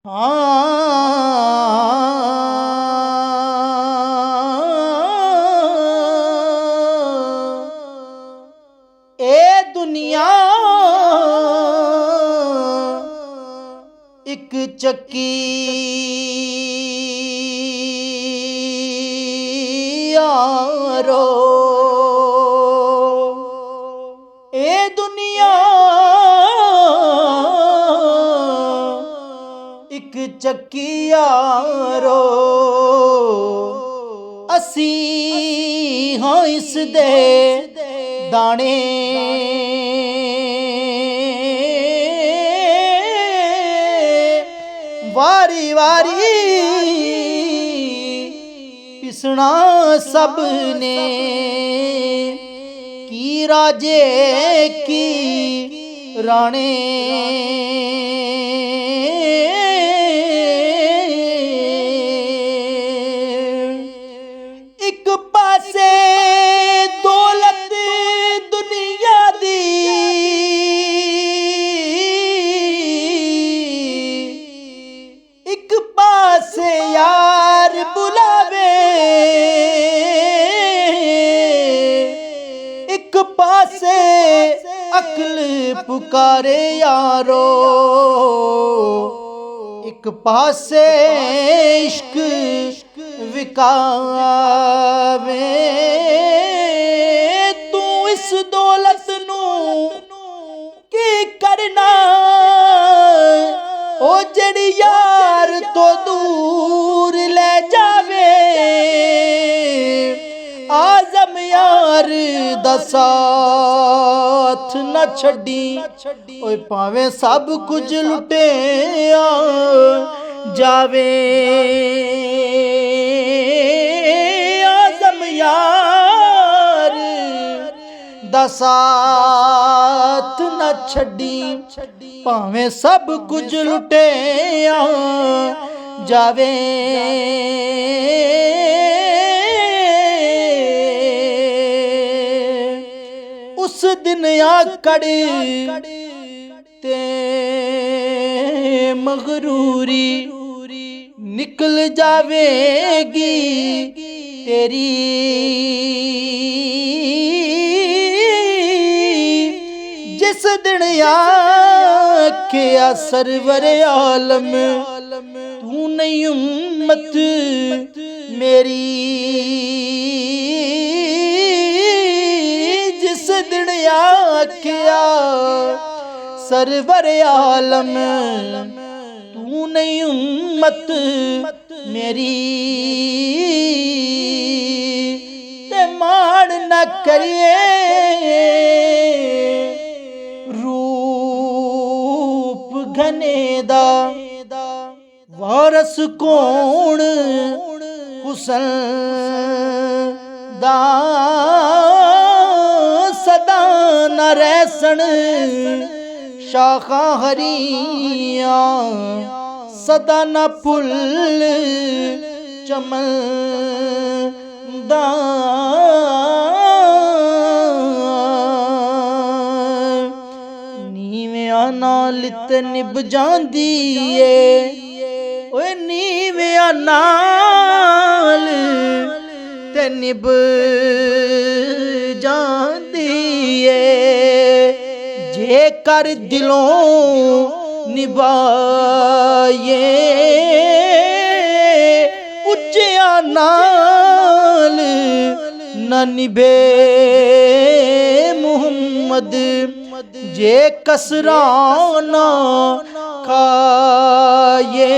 ए दुनिया एक चक्की यारो, ए दुनिया एक चक्की यारो, असी हाँ इस दे दाने वारी वारी पिसना सब ने, की राजे की राणे। एक पासे दौलत दुनिया दी, एक पासे यार बुलावे, एक पासे अक्ल पुकारे यारो, एक पासे इश्क विकावे। तू इस दौलत नू की करना, ओ जड़ी यार तो दूर ले जावे। आजम यार दा साथ न छड़ी, ओए भावें सब कुछ लुटिया जावे। आजम यार दा साथ न छड़ी, भावें सब कुछ लुटिया जावे। उस दिन आकड़ ते मगरूरी निकल जावेगी तेरी, जिस दिन आखिया सरवर आलम तू नहीं उम्मत मेरी। जिस दिन आखिया सरवर आलम तू नहीं उम्मत मेरी, ते मान न करिए रूप घने दा, वारस कौन हुसन दा सदा न रहसन। शाखा हरिया सदा न फुल चमन दा, नीवियां नाल ते निभ जांदी ए, ओए नीवियां नाल ते निभ जांदी ए। जे कर दिलों निभाए उच्चिया नाल न निभे मुहम्मद। जे कसराना खाए